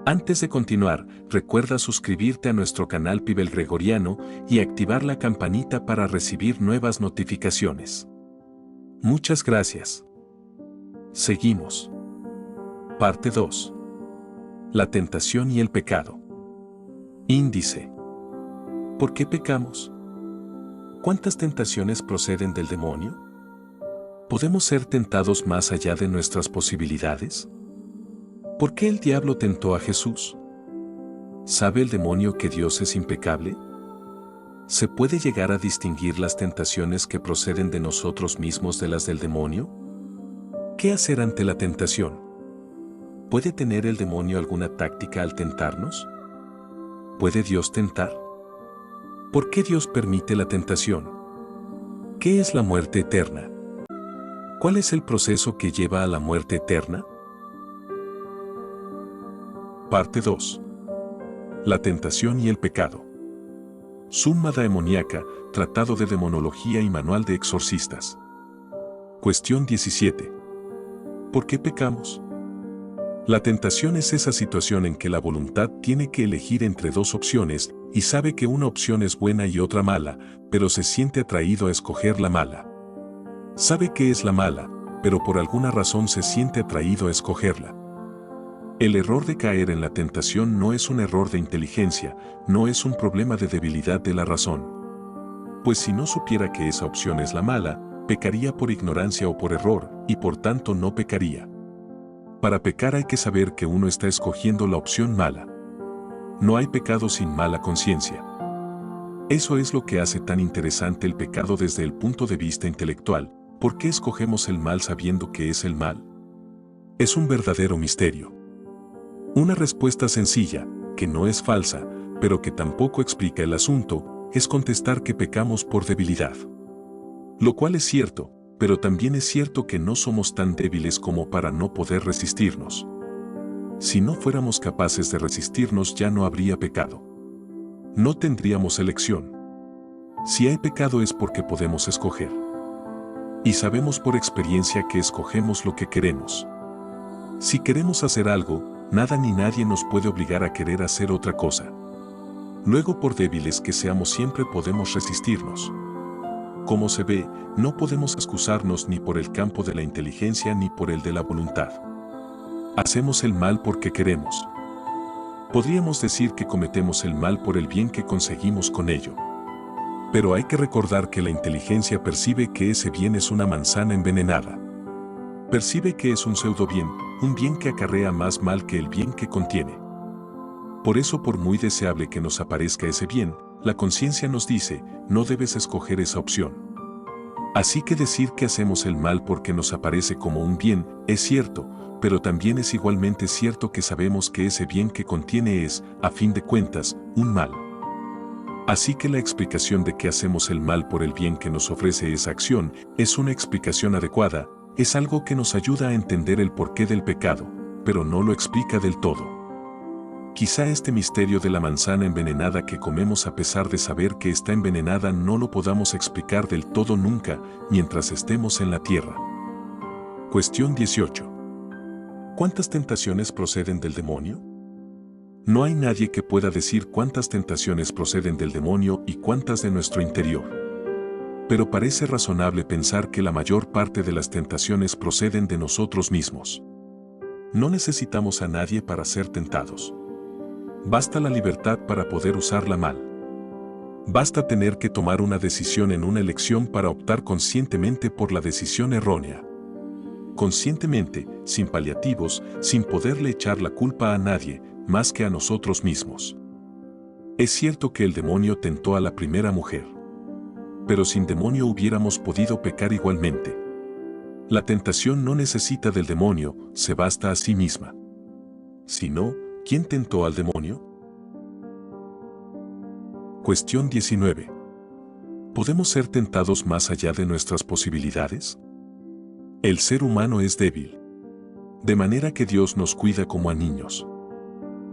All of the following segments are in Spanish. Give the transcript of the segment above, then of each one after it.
Antes de continuar, recuerda suscribirte a nuestro canal Pibel Gregoriano y activar la campanita para recibir nuevas notificaciones. Muchas gracias. Seguimos. Parte 2. La tentación y el pecado. Índice. ¿Por qué pecamos? ¿Cuántas tentaciones proceden del demonio? ¿Podemos ser tentados más allá de nuestras posibilidades? ¿Por qué el diablo tentó a Jesús? ¿Sabe el demonio que Dios es impecable? ¿Se puede llegar a distinguir las tentaciones que proceden de nosotros mismos de las del demonio? ¿Qué hacer ante la tentación? ¿Puede tener el demonio alguna táctica al tentarnos? ¿Puede Dios tentar? ¿Por qué Dios permite la tentación? ¿Qué es la muerte eterna? ¿Cuál es el proceso que lleva a la muerte eterna? Parte 2. La tentación y el pecado. Summa Daemoniaca, Tratado de Demonología y Manual de Exorcistas. Cuestión 17. ¿Por qué pecamos? La tentación es esa situación en que la voluntad tiene que elegir entre dos opciones y sabe que una opción es buena y otra mala, pero se siente atraído a escoger la mala. Sabe que es la mala, pero por alguna razón se siente atraído a escogerla. El error de caer en la tentación no es un error de inteligencia, no es un problema de debilidad de la razón. Pues si no supiera que esa opción es la mala, pecaría por ignorancia o por error, y por tanto no pecaría. Para pecar hay que saber que uno está escogiendo la opción mala. No hay pecado sin mala conciencia. Eso es lo que hace tan interesante el pecado desde el punto de vista intelectual. ¿Por qué escogemos el mal sabiendo que es el mal? Es un verdadero misterio. Una respuesta sencilla, que no es falsa, pero que tampoco explica el asunto, es contestar que pecamos por debilidad. Lo cual es cierto, pero también es cierto que no somos tan débiles como para no poder resistirnos. Si no fuéramos capaces de resistirnos ya no habría pecado. No tendríamos elección. Si hay pecado es porque podemos escoger. Y sabemos por experiencia que escogemos lo que queremos. Si queremos hacer algo, nada ni nadie nos puede obligar a querer hacer otra cosa. Luego, por débiles que seamos, siempre podemos resistirnos. Como se ve, no podemos excusarnos ni por el campo de la inteligencia ni por el de la voluntad. Hacemos el mal porque queremos. Podríamos decir que cometemos el mal por el bien que conseguimos con ello. Pero hay que recordar que la inteligencia percibe que ese bien es una manzana envenenada. Percibe que es un pseudo bien, un bien que acarrea más mal que el bien que contiene. Por eso, por muy deseable que nos aparezca ese bien, la conciencia nos dice, no debes escoger esa opción. Así que decir que hacemos el mal porque nos aparece como un bien, es cierto, pero también es igualmente cierto que sabemos que ese bien que contiene es, a fin de cuentas, un mal. Así que la explicación de que hacemos el mal por el bien que nos ofrece esa acción, es una explicación adecuada, es algo que nos ayuda a entender el porqué del pecado, pero no lo explica del todo. Quizá este misterio de la manzana envenenada que comemos a pesar de saber que está envenenada no lo podamos explicar del todo nunca mientras estemos en la tierra. Cuestión 18. ¿Cuántas tentaciones proceden del demonio? No hay nadie que pueda decir cuántas tentaciones proceden del demonio y cuántas de nuestro interior. Pero parece razonable pensar que la mayor parte de las tentaciones proceden de nosotros mismos. No necesitamos a nadie para ser tentados. Basta la libertad para poder usarla mal. Basta tener que tomar una decisión en una elección para optar conscientemente por la decisión errónea. Conscientemente, sin paliativos, sin poderle echar la culpa a nadie, más que a nosotros mismos. Es cierto que el demonio tentó a la primera mujer. Pero sin demonio hubiéramos podido pecar igualmente. La tentación no necesita del demonio, se basta a sí misma. Si no, ¿quién tentó al demonio? Cuestión 19. ¿Podemos ser tentados más allá de nuestras posibilidades? El ser humano es débil. De manera que Dios nos cuida como a niños.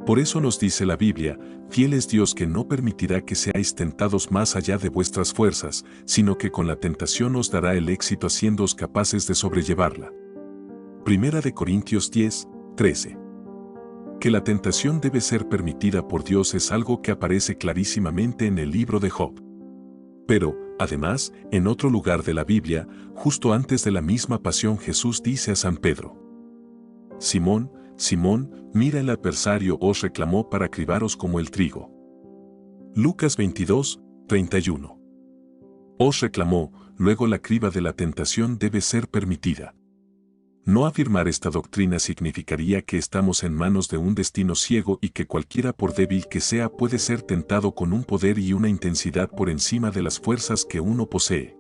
Por eso nos dice la Biblia, fiel es Dios que no permitirá que seáis tentados más allá de vuestras fuerzas, sino que con la tentación os dará el éxito haciéndoos capaces de sobrellevarla. Primera de Corintios 10, 13. Que la tentación debe ser permitida por Dios es algo que aparece clarísimamente en el libro de Job. Pero, además, en otro lugar de la Biblia, justo antes de la misma pasión, Jesús dice a San Pedro: Simón, Simón, mira, el adversario os reclamó para cribaros como el trigo. Lucas 22, 31. Os reclamó, luego la criba de la tentación debe ser permitida. No afirmar esta doctrina significaría que estamos en manos de un destino ciego y que cualquiera, por débil que sea, puede ser tentado con un poder y una intensidad por encima de las fuerzas que uno posee.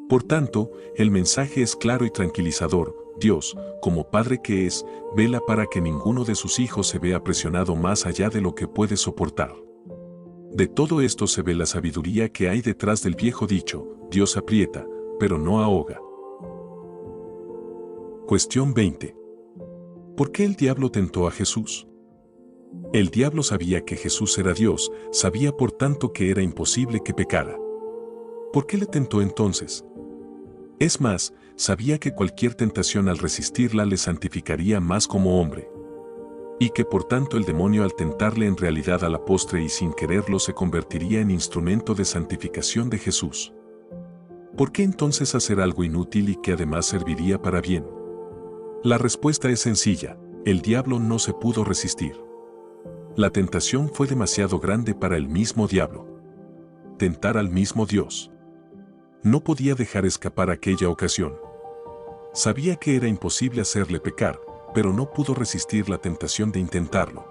Por tanto, el mensaje es claro y tranquilizador: Dios, como Padre que es, vela para que ninguno de sus hijos se vea presionado más allá de lo que puede soportar. De todo esto se ve la sabiduría que hay detrás del viejo dicho: Dios aprieta, pero no ahoga. Cuestión 20. ¿Por qué el diablo tentó a Jesús? El diablo sabía que Jesús era Dios, sabía por tanto que era imposible que pecara. ¿Por qué le tentó entonces? Es más, sabía que cualquier tentación al resistirla le santificaría más como hombre. Y que por tanto el demonio, al tentarle, en realidad a la postre y sin quererlo, se convertiría en instrumento de santificación de Jesús. ¿Por qué entonces hacer algo inútil y que además serviría para bien? La respuesta es sencilla: el diablo no se pudo resistir. La tentación fue demasiado grande para el mismo diablo. Tentar al mismo Dios. No podía dejar escapar aquella ocasión. Sabía que era imposible hacerle pecar, pero no pudo resistir la tentación de intentarlo.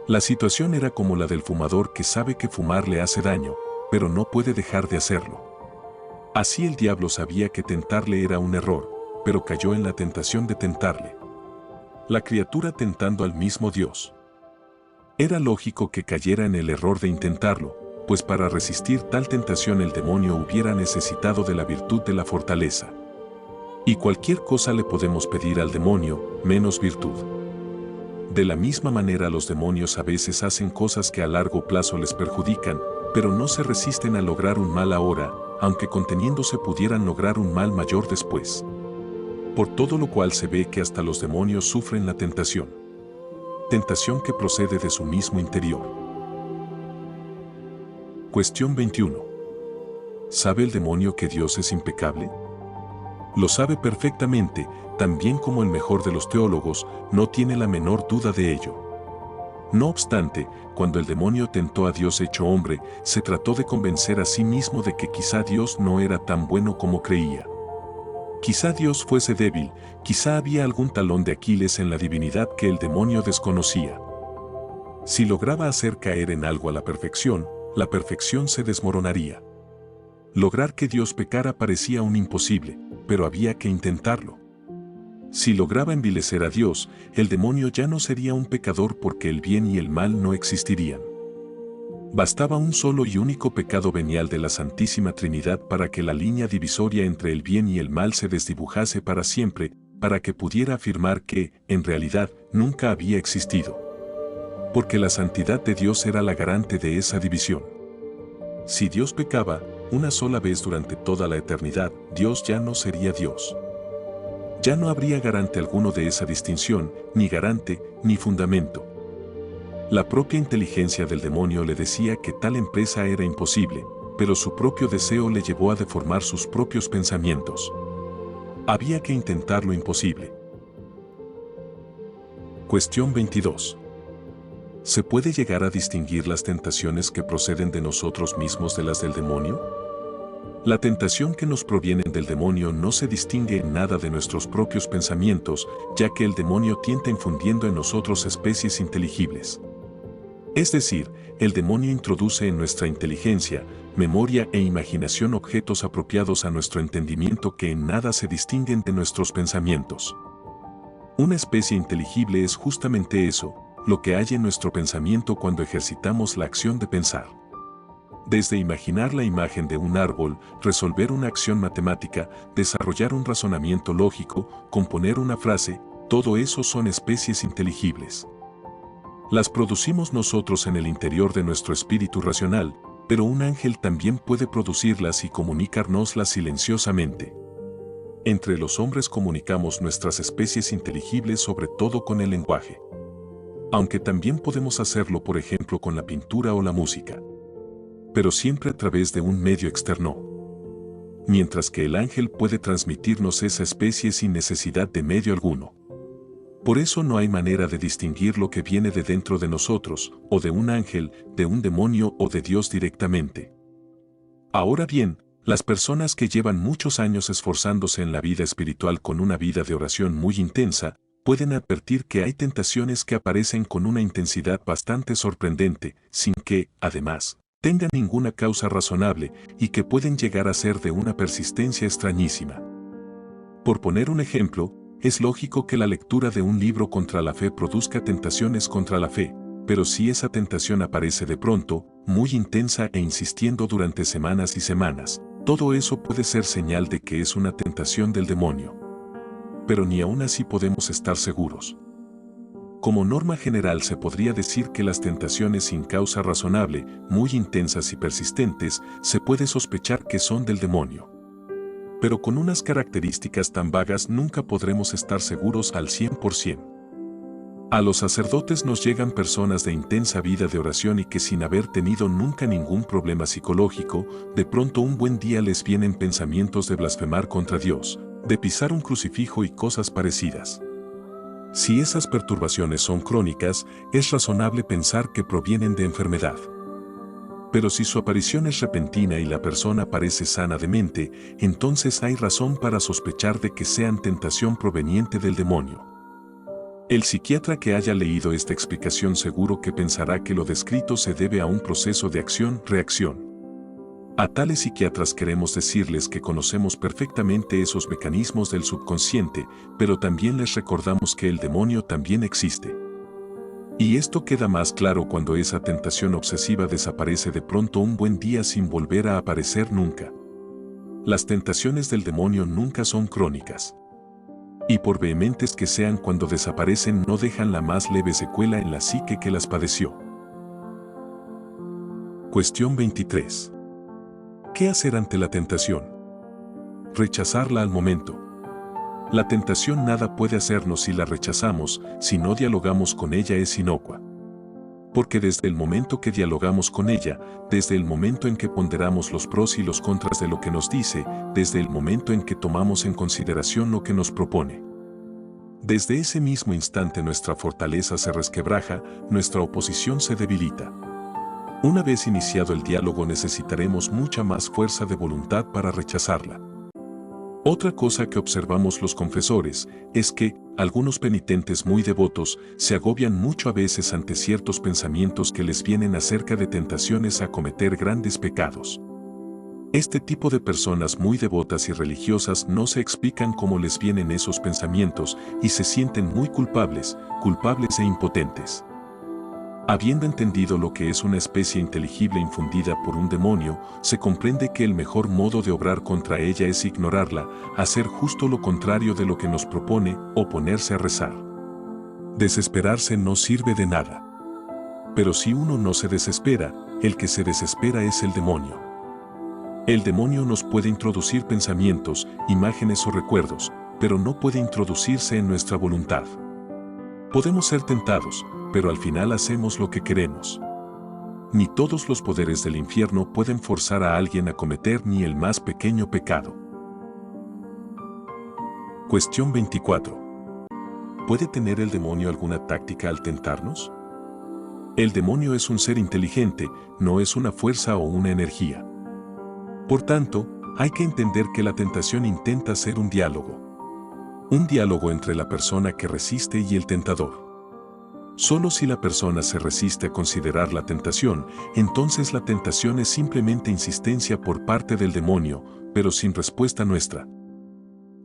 La situación era como la del fumador que sabe que fumar le hace daño, pero no puede dejar de hacerlo. Así el diablo sabía que tentarle era un error, pero cayó en la tentación de tentarle. La criatura tentando al mismo Dios. Era lógico que cayera en el error de intentarlo, pues para resistir tal tentación el demonio hubiera necesitado de la virtud de la fortaleza. Y cualquier cosa le podemos pedir al demonio, menos virtud. De la misma manera, los demonios a veces hacen cosas que a largo plazo les perjudican, pero no se resisten a lograr un mal ahora, aunque conteniéndose pudieran lograr un mal mayor después. Por todo lo cual se ve que hasta los demonios sufren la tentación. Tentación que procede de su mismo interior. Cuestión 21. ¿Sabe el demonio que Dios es impecable? Lo sabe perfectamente, también como el mejor de los teólogos, no tiene la menor duda de ello. No obstante, cuando el demonio tentó a Dios hecho hombre, se trató de convencer a sí mismo de que quizá Dios no era tan bueno como creía. Quizá Dios fuese débil, quizá había algún talón de Aquiles en la divinidad que el demonio desconocía. Si lograba hacer caer en algo a la perfección se desmoronaría. Lograr que Dios pecara parecía un imposible, pero había que intentarlo. Si lograba envilecer a Dios, el demonio ya no sería un pecador, porque el bien y el mal no existirían. Bastaba un solo y único pecado venial de la Santísima Trinidad para que la línea divisoria entre el bien y el mal se desdibujase para siempre, para que pudiera afirmar que, en realidad, nunca había existido. Porque la santidad de Dios era la garante de esa división. Si Dios pecaba una sola vez durante toda la eternidad, Dios ya no sería Dios. Ya no habría garante alguno de esa distinción, ni garante, ni fundamento. La propia inteligencia del demonio le decía que tal empresa era imposible, pero su propio deseo le llevó a deformar sus propios pensamientos. Había que intentar lo imposible. Cuestión 22. ¿Se puede llegar a distinguir las tentaciones que proceden de nosotros mismos de las del demonio? La tentación que nos proviene del demonio no se distingue en nada de nuestros propios pensamientos, ya que el demonio tienta infundiendo en nosotros especies inteligibles. Es decir, el demonio introduce en nuestra inteligencia, memoria e imaginación objetos apropiados a nuestro entendimiento que en nada se distinguen de nuestros pensamientos. Una especie inteligible es justamente eso, lo que hay en nuestro pensamiento cuando ejercitamos la acción de pensar. Desde imaginar la imagen de un árbol, resolver una acción matemática, desarrollar un razonamiento lógico, componer una frase, todo eso son especies inteligibles. Las producimos nosotros en el interior de nuestro espíritu racional, pero un ángel también puede producirlas y comunicárnoslas silenciosamente. Entre los hombres comunicamos nuestras especies inteligibles sobre todo con el lenguaje. Aunque también podemos hacerlo, por ejemplo, con la pintura o la música, pero siempre a través de un medio externo. Mientras que el ángel puede transmitirnos esa especie sin necesidad de medio alguno. Por eso no hay manera de distinguir lo que viene de dentro de nosotros, o de un ángel, de un demonio o de Dios directamente. Ahora bien, las personas que llevan muchos años esforzándose en la vida espiritual con una vida de oración muy intensa, pueden advertir que hay tentaciones que aparecen con una intensidad bastante sorprendente, sin que, además, tengan ninguna causa razonable y que pueden llegar a ser de una persistencia extrañísima. Por poner un ejemplo, es lógico que la lectura de un libro contra la fe produzca tentaciones contra la fe, pero si esa tentación aparece de pronto, muy intensa e insistiendo durante semanas y semanas, todo eso puede ser señal de que es una tentación del demonio. Pero ni aún así podemos estar seguros. Como norma general se podría decir que las tentaciones sin causa razonable, muy intensas y persistentes, se puede sospechar que son del demonio. Pero con unas características tan vagas nunca podremos estar seguros al 100%. A los sacerdotes nos llegan personas de intensa vida de oración y que sin haber tenido nunca ningún problema psicológico, de pronto un buen día les vienen pensamientos de blasfemar contra Dios, de pisar un crucifijo y cosas parecidas. Si esas perturbaciones son crónicas, es razonable pensar que provienen de enfermedad. Pero si su aparición es repentina y la persona parece sana de mente, entonces hay razón para sospechar de que sean tentación proveniente del demonio. El psiquiatra que haya leído esta explicación seguro que pensará que lo descrito se debe a un proceso de acción-reacción. A tales psiquiatras queremos decirles que conocemos perfectamente esos mecanismos del subconsciente, pero también les recordamos que el demonio también existe. Y esto queda más claro cuando esa tentación obsesiva desaparece de pronto un buen día sin volver a aparecer nunca. Las tentaciones del demonio nunca son crónicas. Y por vehementes que sean, cuando desaparecen no dejan la más leve secuela en la psique que las padeció. Cuestión 23. ¿Qué hacer ante la tentación? Rechazarla al momento. La tentación nada puede hacernos si la rechazamos, si no dialogamos con ella es inocua. Porque desde el momento que dialogamos con ella, desde el momento en que ponderamos los pros y los contras de lo que nos dice, desde el momento en que tomamos en consideración lo que nos propone, desde ese mismo instante nuestra fortaleza se resquebraja, nuestra oposición se debilita. Una vez iniciado el diálogo necesitaremos mucha más fuerza de voluntad para rechazarla. Otra cosa que observamos los confesores es que algunos penitentes muy devotos se agobian mucho a veces ante ciertos pensamientos que les vienen acerca de tentaciones a cometer grandes pecados. Este tipo de personas muy devotas y religiosas no se explican cómo les vienen esos pensamientos y se sienten muy culpables e impotentes. Habiendo entendido lo que es una especie inteligible infundida por un demonio, se comprende que el mejor modo de obrar contra ella es ignorarla, hacer justo lo contrario de lo que nos propone, o ponerse a rezar. Desesperarse no sirve de nada. Pero si uno no se desespera, el que se desespera es el demonio. El demonio nos puede introducir pensamientos, imágenes o recuerdos, pero no puede introducirse en nuestra voluntad. Podemos ser tentados, pero al final hacemos lo que queremos. Ni todos los poderes del infierno pueden forzar a alguien a cometer ni el más pequeño pecado. Cuestión 24. ¿Puede tener el demonio alguna táctica al tentarnos? El demonio es un ser inteligente, no es una fuerza o una energía. Por tanto, hay que entender que la tentación intenta ser un diálogo. Un diálogo entre la persona que resiste y el tentador. Solo si la persona se resiste a considerar la tentación, entonces la tentación es simplemente insistencia por parte del demonio, pero sin respuesta nuestra.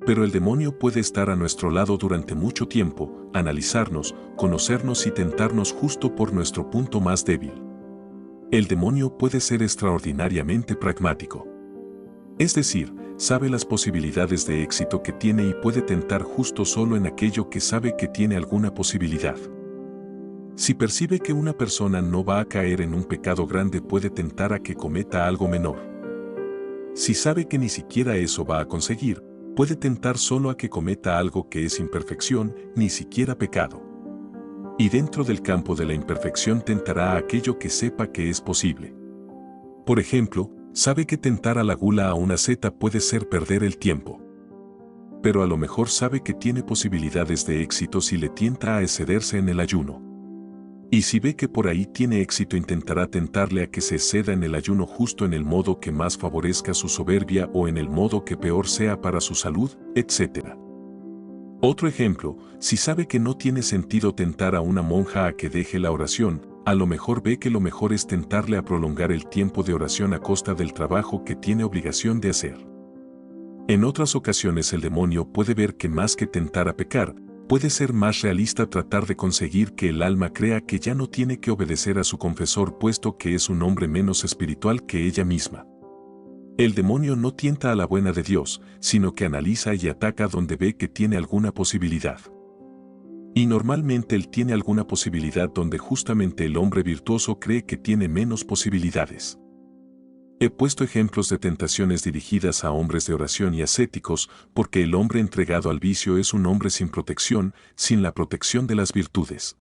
Pero el demonio puede estar a nuestro lado durante mucho tiempo, analizarnos, conocernos y tentarnos justo por nuestro punto más débil. El demonio puede ser extraordinariamente pragmático. Es decir, sabe las posibilidades de éxito que tiene y puede tentar justo solo en aquello que sabe que tiene alguna posibilidad. Si percibe que una persona no va a caer en un pecado grande, puede tentar a que cometa algo menor. Si sabe que ni siquiera eso va a conseguir, puede tentar solo a que cometa algo que es imperfección, ni siquiera pecado. Y dentro del campo de la imperfección tentará a aquello que sepa que es posible. Por ejemplo, sabe que tentar a la gula a una seta puede ser perder el tiempo. Pero a lo mejor sabe que tiene posibilidades de éxito si le tienta a excederse en el ayuno. Y si ve que por ahí tiene éxito, intentará tentarle a que se exceda en el ayuno justo en el modo que más favorezca su soberbia o en el modo que peor sea para su salud, etc. Otro ejemplo, si sabe que no tiene sentido tentar a una monja a que deje la oración, a lo mejor ve que lo mejor es tentarle a prolongar el tiempo de oración a costa del trabajo que tiene obligación de hacer. En otras ocasiones el demonio puede ver que más que tentar a pecar, puede ser más realista tratar de conseguir que el alma crea que ya no tiene que obedecer a su confesor puesto que es un hombre menos espiritual que ella misma. El demonio no tienta a la buena de Dios, sino que analiza y ataca donde ve que tiene alguna posibilidad. Y normalmente él tiene alguna posibilidad donde justamente el hombre virtuoso cree que tiene menos posibilidades. He puesto ejemplos de tentaciones dirigidas a hombres de oración y ascéticos, porque el hombre entregado al vicio es un hombre sin protección, sin la protección de las virtudes.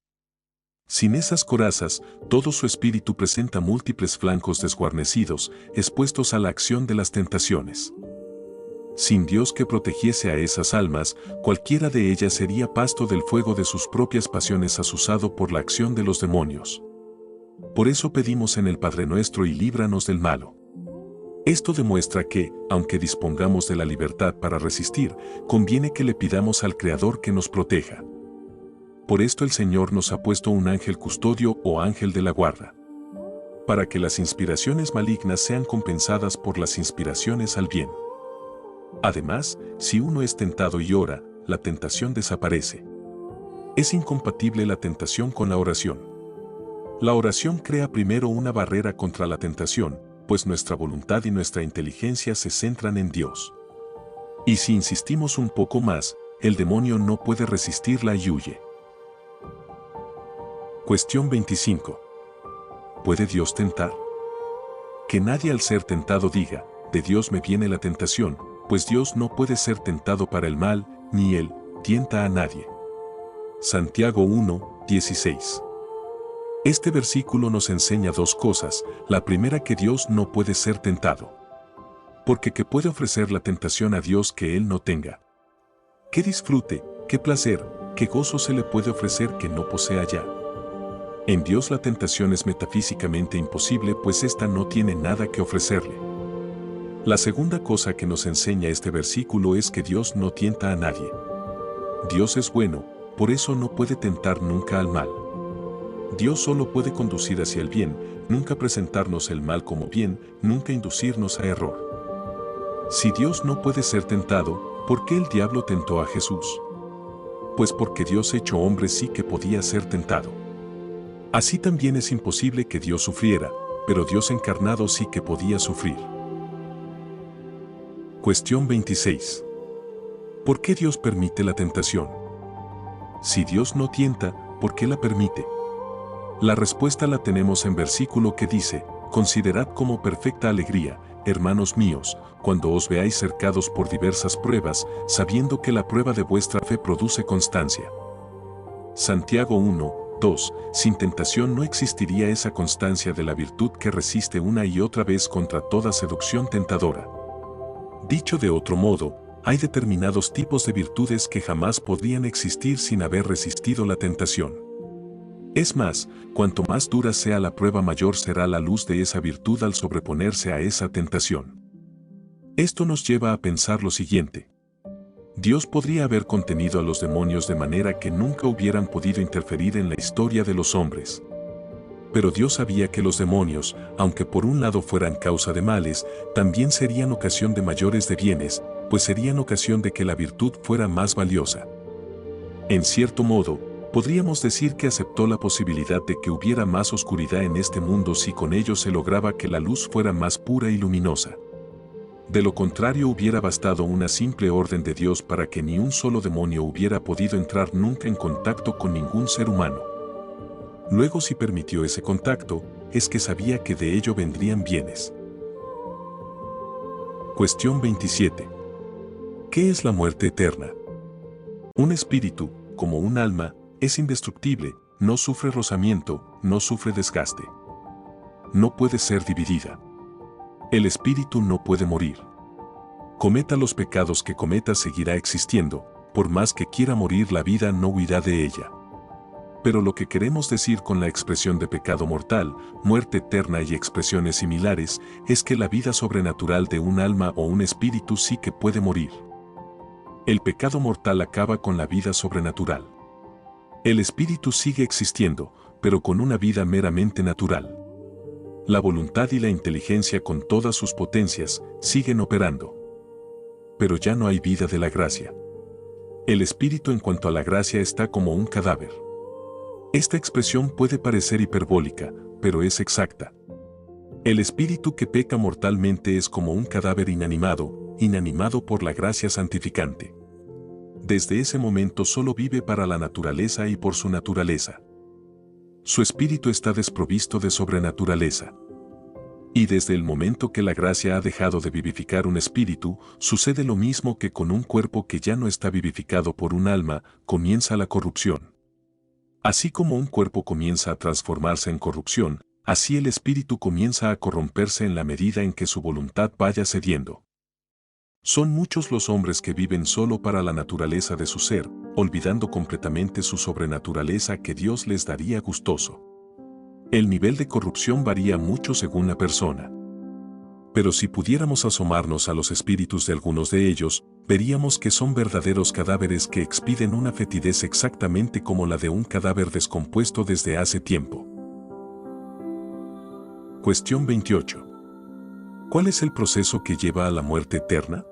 Sin esas corazas, todo su espíritu presenta múltiples flancos desguarnecidos, expuestos a la acción de las tentaciones. Sin Dios que protegiese a esas almas, cualquiera de ellas sería pasto del fuego de sus propias pasiones azuzado por la acción de los demonios. Por eso pedimos en el Padre Nuestro y líbranos del malo. Esto demuestra que, aunque dispongamos de la libertad para resistir, conviene que le pidamos al Creador que nos proteja. Por esto el Señor nos ha puesto un ángel custodio o ángel de la guarda, para que las inspiraciones malignas sean compensadas por las inspiraciones al bien. Además, si uno es tentado y ora, la tentación desaparece. Es incompatible la tentación con la oración. La oración crea primero una barrera contra la tentación, pues nuestra voluntad y nuestra inteligencia se centran en Dios. Y si insistimos un poco más, el demonio no puede resistirla y huye. Cuestión 25. ¿Puede Dios tentar? Que nadie al ser tentado diga, de Dios me viene la tentación, pues Dios no puede ser tentado para el mal, ni Él tienta a nadie. Santiago 1, 16. Este versículo nos enseña dos cosas. La primera, que Dios no puede ser tentado. Porque ¿qué puede ofrecer la tentación a Dios que Él no tenga? ¿Qué disfrute, qué placer, qué gozo se le puede ofrecer que no posea ya? En Dios la tentación es metafísicamente imposible, pues ésta no tiene nada que ofrecerle. La segunda cosa que nos enseña este versículo es que Dios no tienta a nadie. Dios es bueno, por eso no puede tentar nunca al mal. Dios solo puede conducir hacia el bien, nunca presentarnos el mal como bien, nunca inducirnos a error. Si Dios no puede ser tentado, ¿por qué el diablo tentó a Jesús? Pues porque Dios hecho hombre sí que podía ser tentado. Así también es imposible que Dios sufriera, pero Dios encarnado sí que podía sufrir. Cuestión 26. ¿Por qué Dios permite la tentación? Si Dios no tienta, ¿por qué la permite? La respuesta la tenemos en versículo que dice, considerad como perfecta alegría, hermanos míos, cuando os veáis cercados por diversas pruebas, sabiendo que la prueba de vuestra fe produce constancia. Santiago 1, 2. Sin tentación no existiría esa constancia de la virtud que resiste una y otra vez contra toda seducción tentadora. Dicho de otro modo, hay determinados tipos de virtudes que jamás podrían existir sin haber resistido la tentación. Es más, cuanto más dura sea la prueba, mayor será la luz de esa virtud al sobreponerse a esa tentación. Esto nos lleva a pensar lo siguiente. Dios podría haber contenido a los demonios de manera que nunca hubieran podido interferir en la historia de los hombres. Pero Dios sabía que los demonios, aunque por un lado fueran causa de males, también serían ocasión de mayores de bienes, pues serían ocasión de que la virtud fuera más valiosa. En cierto modo, podríamos decir que aceptó la posibilidad de que hubiera más oscuridad en este mundo si con ello se lograba que la luz fuera más pura y luminosa. De lo contrario, hubiera bastado una simple orden de Dios para que ni un solo demonio hubiera podido entrar nunca en contacto con ningún ser humano. Luego, si permitió ese contacto, es que sabía que de ello vendrían bienes. Cuestión 27. ¿Qué es la muerte eterna? Un espíritu, como un alma, es indestructible, no sufre rozamiento, no sufre desgaste. No puede ser dividida. El espíritu no puede morir. Cometa los pecados que cometa, seguirá existiendo, por más que quiera morir, la vida no huirá de ella. Pero lo que queremos decir con la expresión de pecado mortal, muerte eterna y expresiones similares, es que la vida sobrenatural de un alma o un espíritu sí que puede morir. El pecado mortal acaba con la vida sobrenatural. El espíritu sigue existiendo, pero con una vida meramente natural. La voluntad y la inteligencia, con todas sus potencias, siguen operando. Pero ya no hay vida de la gracia. El espíritu, en cuanto a la gracia, está como un cadáver. Esta expresión puede parecer hiperbólica, pero es exacta. El espíritu que peca mortalmente es como un cadáver inanimado, inanimado por la gracia santificante. Desde ese momento solo vive para la naturaleza y por su naturaleza. Su espíritu está desprovisto de sobrenaturaleza. Y desde el momento que la gracia ha dejado de vivificar un espíritu, sucede lo mismo que con un cuerpo que ya no está vivificado por un alma, comienza la corrupción. Así como un cuerpo comienza a transformarse en corrupción, así el espíritu comienza a corromperse en la medida en que su voluntad vaya cediendo. Son muchos los hombres que viven solo para la naturaleza de su ser, olvidando completamente su sobrenaturaleza que Dios les daría gustoso. El nivel de corrupción varía mucho según la persona. Pero si pudiéramos asomarnos a los espíritus de algunos de ellos, veríamos que son verdaderos cadáveres que expiden una fetidez exactamente como la de un cadáver descompuesto desde hace tiempo. Cuestión 28. ¿Cuál es el proceso que lleva a la muerte eterna?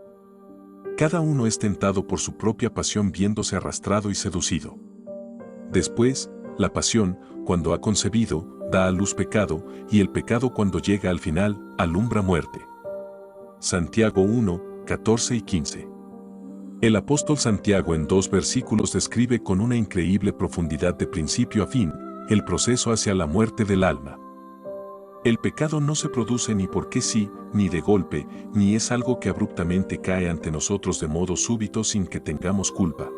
Cada uno es tentado por su propia pasión, viéndose arrastrado y seducido. Después, la pasión, cuando ha concebido, da a luz pecado, y el pecado, cuando llega al final, alumbra muerte. Santiago 1, 14 y 15. El apóstol Santiago en 2 versículos describe con una increíble profundidad de principio a fin el proceso hacia la muerte del alma. El pecado no se produce ni porque sí, ni de golpe, ni es algo que abruptamente cae ante nosotros de modo súbito sin que tengamos culpa,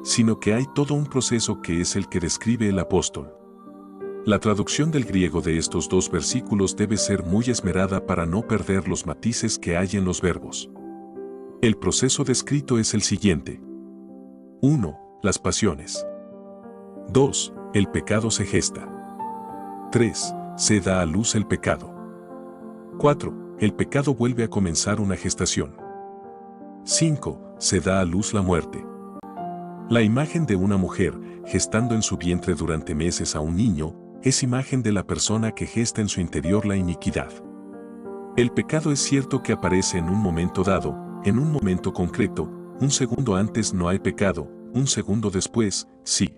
sino que hay todo un proceso que es el que describe el apóstol. La traducción del griego de estos 2 versículos debe ser muy esmerada para no perder los matices que hay en los verbos. El proceso descrito es el siguiente. 1. Las pasiones. 2. El pecado se gesta. 3. Se da a luz el pecado. 4. El pecado vuelve a comenzar una gestación. 5. Se da a luz la muerte. La imagen de una mujer gestando en su vientre durante meses a un niño es imagen de la persona que gesta en su interior la iniquidad. El pecado es cierto que aparece en un momento dado, en un momento concreto, un segundo antes no hay pecado, un segundo después, sí.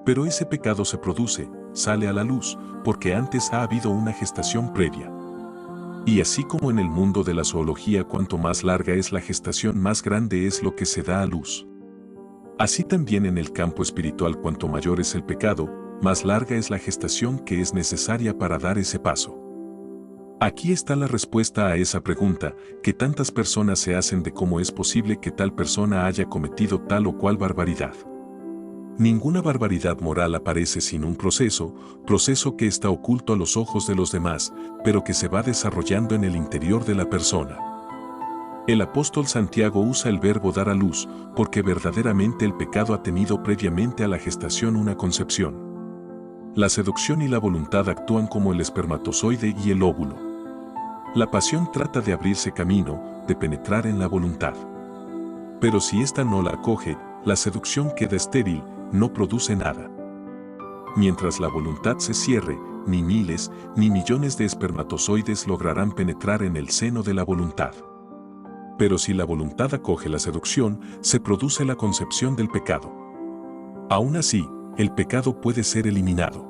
Pero ese pecado se produce, sale a la luz, porque antes ha habido una gestación previa. Y así como en el mundo de la zoología, cuanto más larga es la gestación, más grande es lo que se da a luz. Así también en el campo espiritual, cuanto mayor es el pecado, más larga es la gestación que es necesaria para dar ese paso. Aquí está la respuesta a esa pregunta que tantas personas se hacen de cómo es posible que tal persona haya cometido tal o cual barbaridad. Ninguna barbaridad moral aparece sin un proceso que está oculto a los ojos de los demás, pero que se va desarrollando en el interior de la persona. El apóstol Santiago usa el verbo dar a luz, porque verdaderamente el pecado ha tenido previamente a la gestación una concepción. La seducción y la voluntad actúan como el espermatozoide y el óvulo. La pasión trata de abrirse camino, de penetrar en la voluntad. Pero si ésta no la acoge, la seducción queda estéril, no produce nada. Mientras la voluntad se cierre, ni miles, ni millones de espermatozoides lograrán penetrar en el seno de la voluntad. Pero si la voluntad acoge la seducción, se produce la concepción del pecado. Aún así, el pecado puede ser eliminado.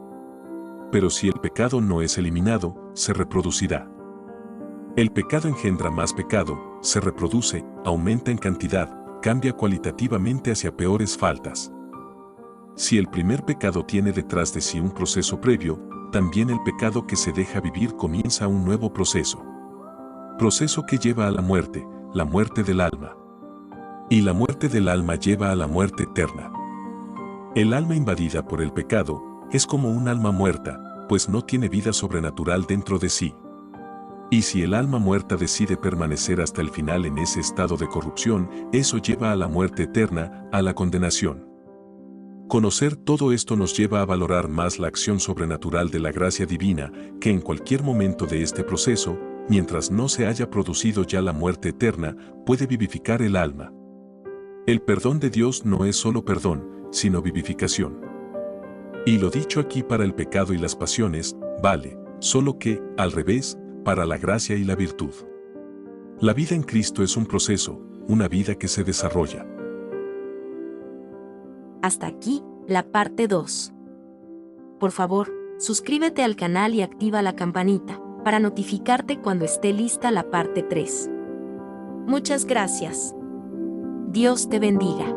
Pero si el pecado no es eliminado, se reproducirá. El pecado engendra más pecado, se reproduce, aumenta en cantidad, cambia cualitativamente hacia peores faltas. Si el primer pecado tiene detrás de sí un proceso previo, también el pecado que se deja vivir comienza un nuevo proceso. Proceso que lleva a la muerte del alma. Y la muerte del alma lleva a la muerte eterna. El alma invadida por el pecado es como un alma muerta, pues no tiene vida sobrenatural dentro de sí. Y si el alma muerta decide permanecer hasta el final en ese estado de corrupción, eso lleva a la muerte eterna, a la condenación. Conocer todo esto nos lleva a valorar más la acción sobrenatural de la gracia divina, que en cualquier momento de este proceso, mientras no se haya producido ya la muerte eterna, puede vivificar el alma. El perdón de Dios no es solo perdón, sino vivificación. Y lo dicho aquí para el pecado y las pasiones, vale, solo que, al revés, para la gracia y la virtud. La vida en Cristo es un proceso, una vida que se desarrolla. Hasta aquí, la parte 2. Por favor, suscríbete al canal y activa la campanita, para notificarte cuando esté lista la parte 3. Muchas gracias. Dios te bendiga.